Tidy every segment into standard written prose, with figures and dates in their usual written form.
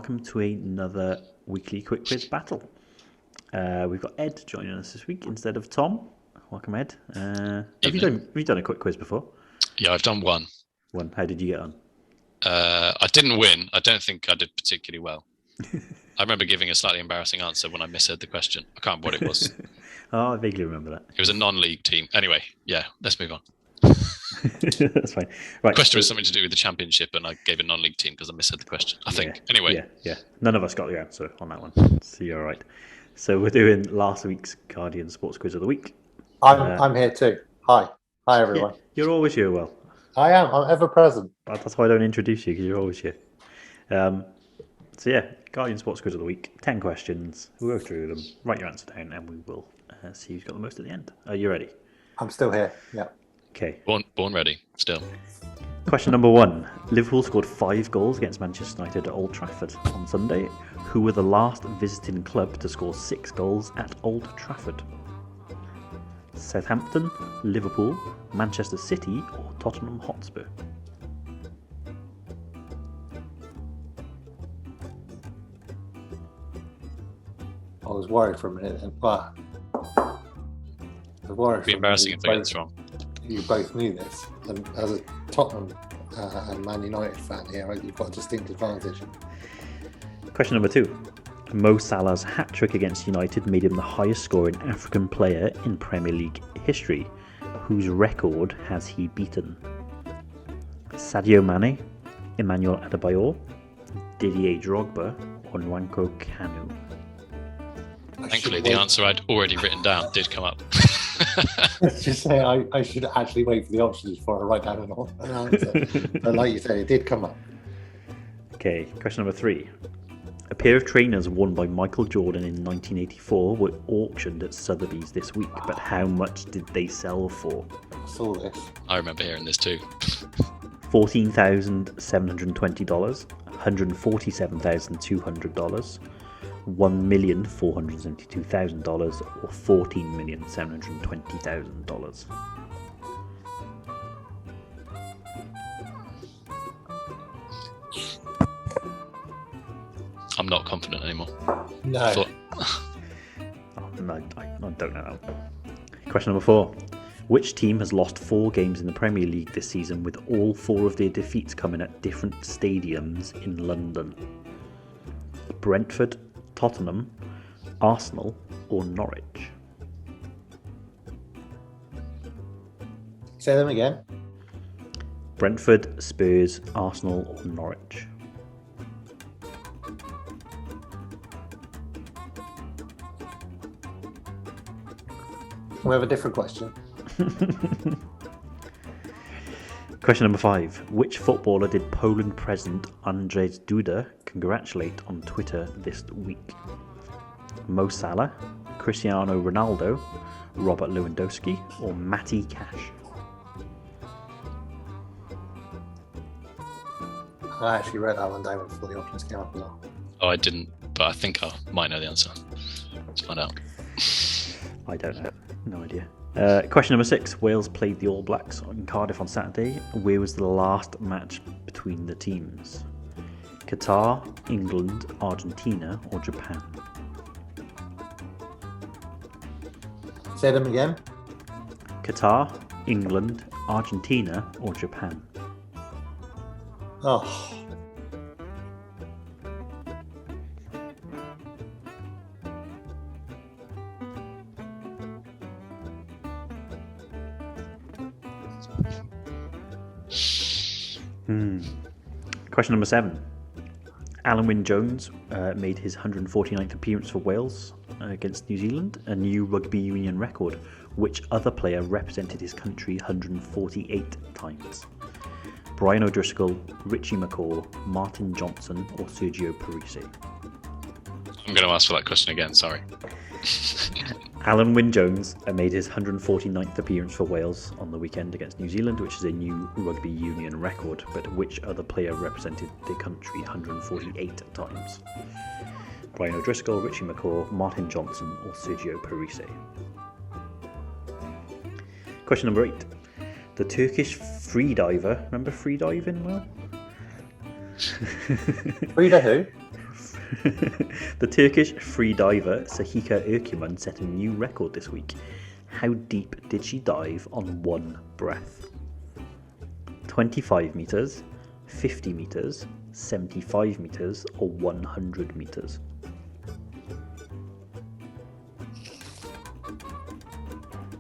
welcome to another weekly quick quiz battle. We've got Ed joining us this week instead of Tom. Welcome, Ed. Have you done a quick quiz before? Yeah, I've done one. How did you get on? I didn't win. I don't think I did particularly well. I remember giving a slightly embarrassing answer when I misheard the question. I can't remember what it was. Oh, I vaguely remember that. It was a non-league team. Anyway, yeah, let's move on. That's fine. Right. The question was something to do with the championship, and I gave a non-league team because I misheard the question, I think. Anyway. Yeah. None of us got the answer on that one, so you're all right. So we're doing last week's Guardian Sports Quiz of the Week. I'm here too. Hi everyone. Yeah, you're always here, Will. I am. I'm ever present. That's why I don't introduce you, because you're always here. So yeah, Guardian Sports Quiz of the Week. 10 questions. We'll go through them. Write your answer down, and we will see who's got the most at the end. Are you ready? I'm still here. Yeah. Okay. Born ready. Still. Question number 1. Liverpool scored 5 goals against Manchester United at Old Trafford on Sunday. Who were the last visiting club to score 6 goals at Old Trafford? Southampton, Liverpool, Manchester City, or Tottenham Hotspur? I was worried for a minute, but I was worried. It'd be embarrassing if I get this wrong. You both knew this, and as a Tottenham and Man United fan here, you've got a distinct advantage. Question number 2. Mo Salah's hat-trick against United made him the highest scoring African player in Premier League history. Whose record has he beaten? Sadio Mane, Emmanuel Adebayor, Didier Drogba, or Nwankwo Kanu? Thankfully, the answer I'd already written down did come up. Let's just say I should actually wait for the options before I write down an answer. But like you said, it did come up. Okay, question number 3. A pair of trainers worn by Michael Jordan in 1984 were auctioned at Sotheby's this week, but how much did they sell for? I saw this. I remember hearing this too. $14,720, $147,200, $1,472,000, or $14,720,000. I'm not confident anymore. No. I don't know. Question number 4. Which team has lost 4 games in the Premier League this season, with all 4 of their defeats coming at different stadiums in London? Brentford, Tottenham, Arsenal, or Norwich? Say them again. Brentford, Spurs, Arsenal, or Norwich? We have a different question. Question number 5. Which footballer did Poland President Andrzej Duda congratulate on Twitter this week? Mo Salah, Cristiano Ronaldo, Robert Lewandowski, or Matty Cash? I actually wrote that one down before the options came up as well. Oh, I didn't, but I think I might know the answer. Let's find out. I don't know. No idea. Question number 6. Wales played the All Blacks in Cardiff on Saturday. Where was the last match between the teams? Qatar, England, Argentina, or Japan? Say them again. Qatar, England, Argentina, or Japan? Oh. Question number 7. Alan Wynne-Jones made his 149th appearance for Wales against New Zealand, a new rugby union record. Which other player represented his country 148 times? Brian O'Driscoll, Richie McCaw, Martin Johnson, or Sergio Parisse? I'm going to ask for that question again, sorry. Alan Wynne-Jones made his 149th appearance for Wales on the weekend against New Zealand, which is a new rugby union record. But which other player represented the country 148 times? Brian O'Driscoll, Richie McCaw, Martin Johnson, or Sergio Parisse? Question number 8. The Turkish freediver, remember freediving, Will? Frida who? The Turkish freediver Sahika Erkuman set a new record this week. How deep did she dive on one breath? 25 metres, 50 metres, 75 metres, or 100 metres?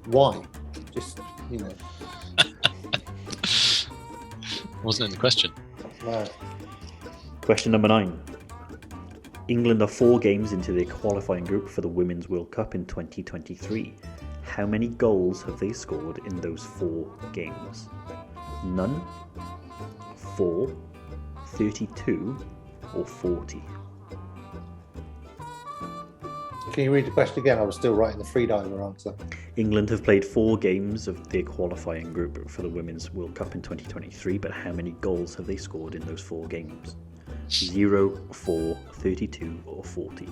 Why? Just, Wasn't in the question. no. Question number 9. England are 4 games into their qualifying group for the Women's World Cup in 2023. How many goals have they scored in those 4 games? None, 4, 32, or 40? Can you read the question again? I was still writing the freediver answer. England have played 4 games of their qualifying group for the Women's World Cup in 2023, but how many goals have they scored in those 4 games? 0, 4, 32, or 40?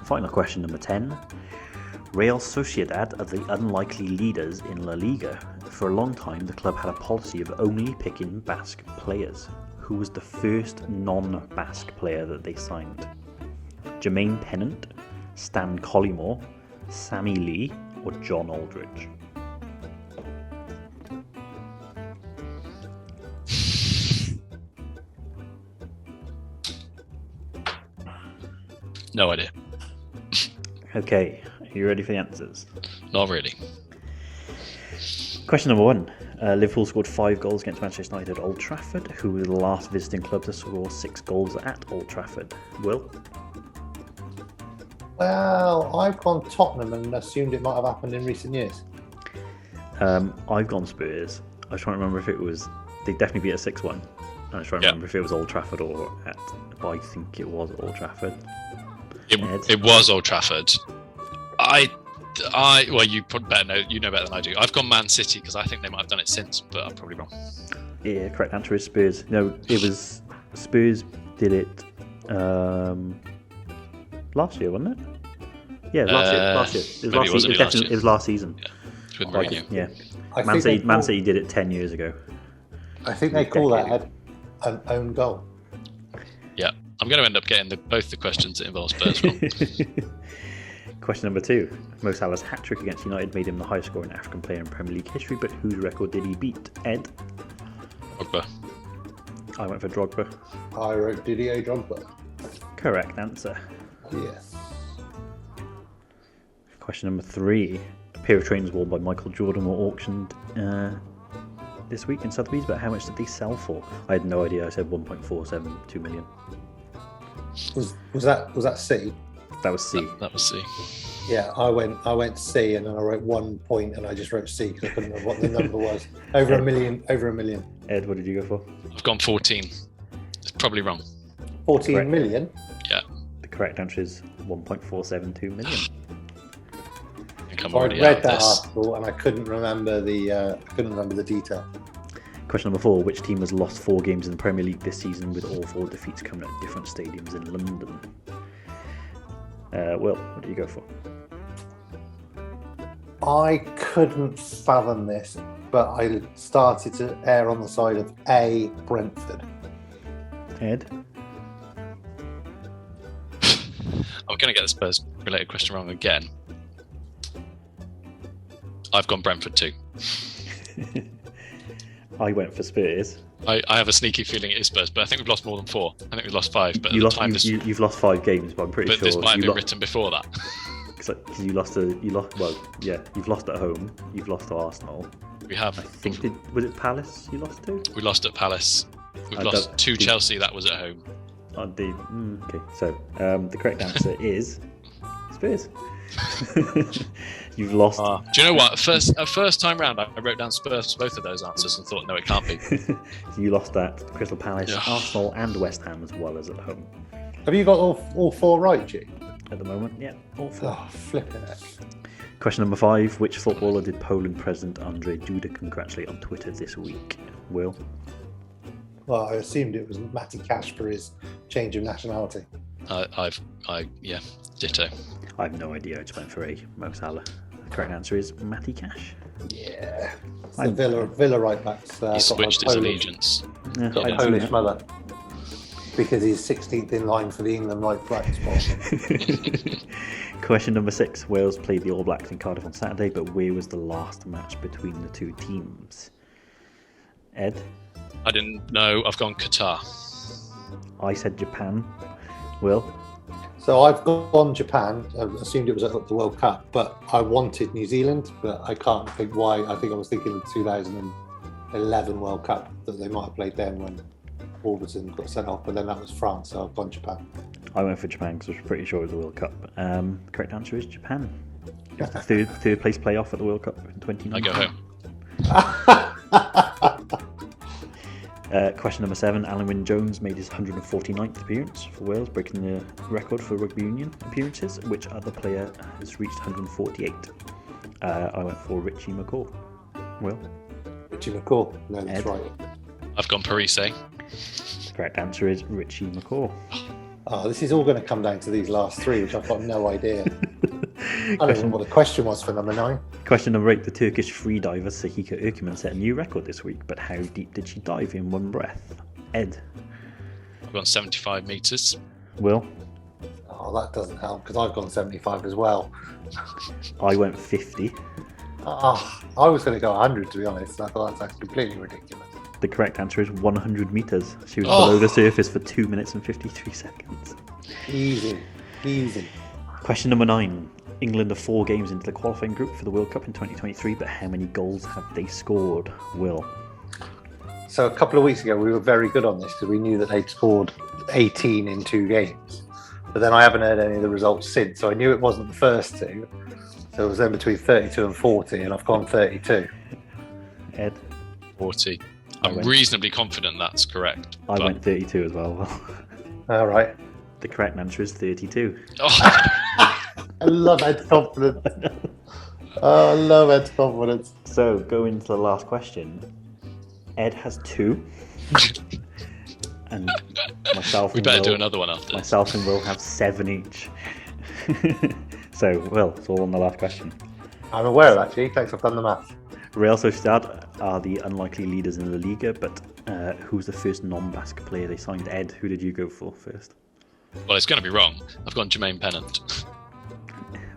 Final question number 10. Real Sociedad are the unlikely leaders in La Liga. For a long time, the club had a policy of only picking Basque players. Who was the first non-Basque player that they signed? Jermaine Pennant, Stan Collymore, Sammy Lee, or John Aldridge? No idea. Okay, are you ready for the answers? Not really. Question number 1. Liverpool scored 5 goals against Manchester United at Old Trafford. Who were the last visiting club to score 6 goals at Old Trafford? Will? Well, I've gone Tottenham and assumed it might have happened in recent years. I've gone Spurs. I was trying to remember if it was... They definitely beat a 6-1. I was trying to remember if it was Old Trafford or at... But I think it was Old Trafford. It was Old Trafford. Well, you probably better know. You know better than I do. I've gone Man City because I think they might have done it since, but I'm probably wrong. Yeah, correct answer is Spurs. No, it was Spurs did it last year, wasn't it? Yeah, last year. It was last season. Yeah, it's with Mourinho. Yeah. Man City did it 10 years ago. I think they call that an own goal. Yeah, I'm going to end up getting both the questions that involve Spurs wrong. Question number 2. Mo Salah's hat-trick against United made him the highest scoring African player in Premier League history, but whose record did he beat? Ed? Drogba. I went for Drogba. I wrote Didier Drogba. Correct answer. Yes. Question number 3. A pair of trainers worn by Michael Jordan were auctioned this week in Sotheby's, but how much did they sell for? I had no idea. I said 1.472 million. Was that C? That was C. That was C. Yeah, I went C and then I wrote 1 point and I just wrote C because I couldn't remember what the number was. Over a million. Ed, what did you go for? I've gone 14. It's probably wrong. 14 Correct. million? Yeah. The correct answer is 1.472 million. I think I'm I already read out that this. article and I couldn't remember the detail. Question number 4. Which team has lost 4 games in the Premier League this season, with all 4 defeats coming at different stadiums in London? Will, what do you go for? I couldn't fathom this, but I started to err on the side of A, Brentford. Ed? I'm going to get the Spurs related question wrong again. I've gone Brentford too. I went for Spurs. I have a sneaky feeling it is Spurs, but I think we've lost more than 4. I think we've lost 5. But You've lost 5 games, but I'm pretty sure. This might have been written before that. Because you've lost at home. You've lost to Arsenal. We have. I think was it Palace you lost to? We lost at Palace. We've lost to Chelsea. That was at home. Okay, so the correct answer is Spurs. You've lost. Do you know what? First time round, I wrote down Spurs for both of those answers and thought, no, it can't be. You lost at Crystal Palace, Yeah. Arsenal, and West Ham, as well as at home. Have you got all 4 right, G? At the moment, yeah, all 4. Oh, flipping it. Question number 5. Which footballer did Poland President Andrzej Duda congratulate on Twitter this week? Will? Well, I assumed it was Matty Cash for his change of nationality. Ditto. I have no idea. I just went for A. Mo Salah. The correct answer is Matty Cash. Yeah. It's the Villa right backs. He switched his allegiance. Yeah, Got a I'd Polish say mother. Because he's 16th in line for the England right back spot. that. Question number 6. Wales played the All Blacks in Cardiff on Saturday, but where was the last match between the two teams? Ed? I didn't know. I've gone Qatar. I said Japan. Will? So I've gone Japan. I assumed it was at the World Cup, but I wanted New Zealand, but I can't think why. I think I was thinking of the 2011 World Cup that they might have played then when Warburton got sent off, but then that was France, so I've gone Japan. I went for Japan because I was pretty sure it was the World Cup. Correct answer is Japan. It was the third place playoff at the World Cup in 2019. I go home. Question number 7. Alan Wynne-Jones made his 149th appearance for Wales, breaking the record for rugby union appearances. Which other player has reached 148? I went for Richie McCaw. Will? Richie McCaw. No, that's Ed? right. I've gone Parise. The correct answer is Richie McCaw. Oh, this is all going to come down to these last 3, which I've got no idea. I don't know what the question was for number 9. Question number 8. The Turkish freediver Sahika Erkman set a new record this week, but how deep did she dive in one breath? Ed? I've gone 75 metres. Will? Oh, that doesn't help because I've gone 75 as well. I went 50. I was going to go 100 to be honest. I thought that's completely ridiculous. The correct answer is 100 metres. She was below the surface for 2 minutes and 53 seconds. Easy. Question number 9. England are 4 games into the qualifying group for the World Cup in 2023, but how many goals have they scored? Will? So a couple of weeks ago, we were very good on this because we knew that they'd scored 18 in 2 games. But then I haven't heard any of the results since, so I knew it wasn't the first 2. So it was then between 32 and 40, and I've gone 32. Ed? 40. I'm reasonably confident that's correct. I went 32 as well. All right. The correct answer is 32. Oh. I love Ed's confidence. I love Ed's confidence. So, going into the last question. Ed has 2. And myself We and better Will, do another one after this. myself and Will have 7 each. So, Will, it's all on the last question. I'm aware of that, G. Thanks, I've done the maths. Real Sociedad are the unlikely leaders in La Liga, but who's the first non-Basque player they signed? Ed, who did you go for first? Well, it's going to be wrong. I've gone Jermaine Pennant.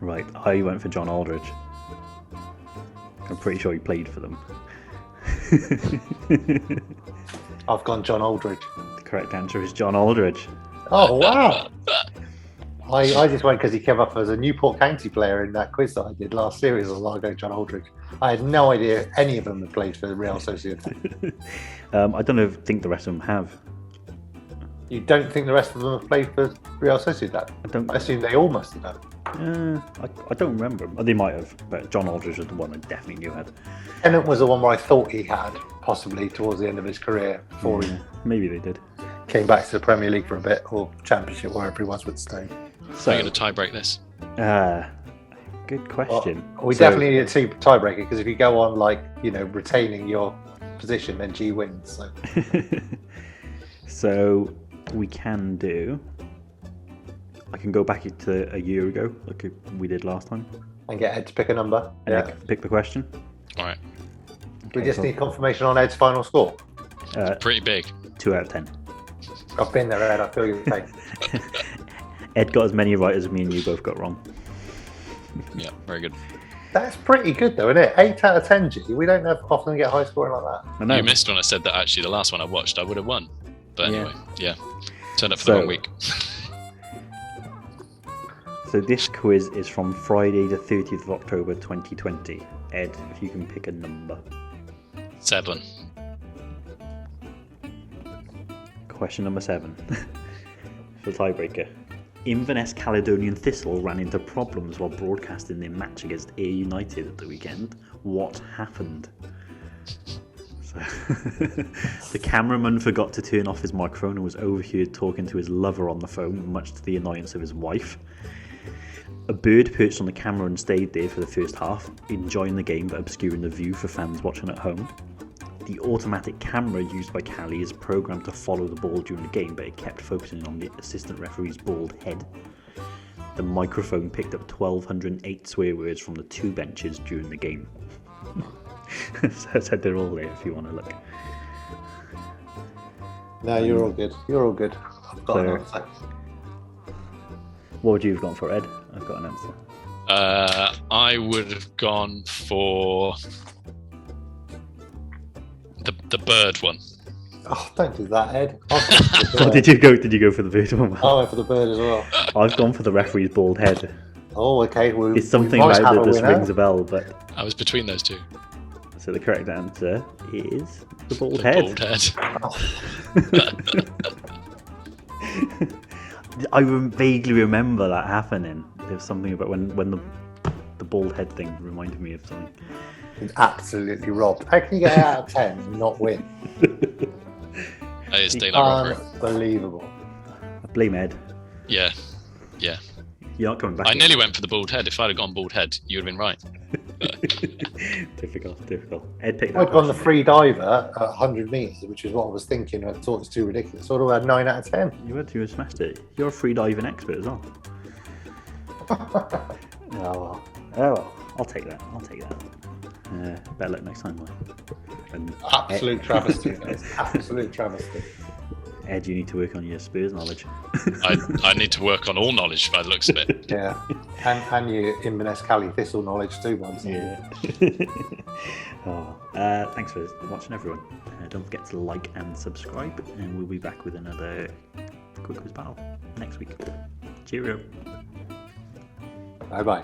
Right, I went for John Aldridge. I'm pretty sure he played for them. I've gone John Aldridge. The correct answer is John Aldridge. Oh, wow. I just went because he came up as a Newport County player in that quiz that I did last series. I was like, I'll go John Aldridge. I had no idea any of them had played for the Real Sociedad. I don't think the rest of them have. You don't think the rest of them have played for Real Sociedad? I assume they all must have done. I don't remember. They might have, but John Aldridge was the one I definitely knew had. Pennant was the one where I thought he had, possibly towards the end of his career, before he Maybe they did. came back to the Premier League for a bit, or Championship, wherever he was with Stoke. So you're going to tie break this? Good question. Well, we definitely need a tiebreaker because if you go on retaining your position, then G wins. So. So we can do. I can go back to a year ago, like we did last time, And get Ed to pick a number. and I can pick the question. All right. We just need confirmation on Ed's final score. Pretty big. 2 out of 10. I've been there, Ed. I feel your pain. Ed got as many right as me and you both got wrong. Yeah, very good. That's pretty good, though, isn't it? 8 out of 10, G. We don't often get high scoring like that. I know. You missed when I said that actually the last one I watched I would have won. But anyway, yeah. Turned up for So- the wrong week. So this quiz is from Friday the 30th of October 2020. Ed, if you can pick a number. 7. Question number 7. For the tiebreaker. Inverness Caledonian Thistle ran into problems while broadcasting their match against Ayr United at the weekend. What happened? So, the cameraman forgot to turn off his microphone and was overheard talking to his lover on the phone, much to the annoyance of his wife. A bird perched on the camera and stayed there for the first half, enjoying the game but obscuring the view for fans watching at home. The automatic camera used by Cali is programmed to follow the ball during the game, but it kept focusing on the assistant referee's bald head. The microphone picked up 1,208 swear words from the 2 benches during the game. So they're all there if you want to look. No, you're all good. You're all good. I've got an So- answer. What would you have gone for, Ed? I've got an answer. I would have gone for the bird one. Oh, don't do that, Ed. Oh, did you go for the bird one? I went for the bird as well. I've gone for the referee's bald head. Oh, okay. It's something we might about have that a just winner. rings a bell, but I was between those two. so the correct answer is the bald The head. bald head. I vaguely remember that happening. There's something about when the bald head thing reminded me of something. It's absolutely robbed. How can you get out of 10 and not win? That is daylight robbery. Unbelievable. I blame Ed. Yeah. You're not coming back. I nearly went for the bald head. If I'd have gone bald head, you would have been right. Difficult. Ed picked that. I'd gone the question. free diver at 100 metres, which is what I was thinking. I thought it's too ridiculous. So I would have had 9 out of 10. You had smashed it. You're a free diving expert as well. Oh well. I'll take that. Better luck next time, Mike. And Absolute travesty. It's absolute travesty. Ed, you need to work on your Spurs knowledge. I need to work on all knowledge by the looks of it. Yeah. And your Inverness Cali Thistle knowledge too, man. Yeah. Thanks for watching, everyone. Don't forget to like and subscribe, and we'll be back with another quick quiz battle next week. Cheerio. Bye bye.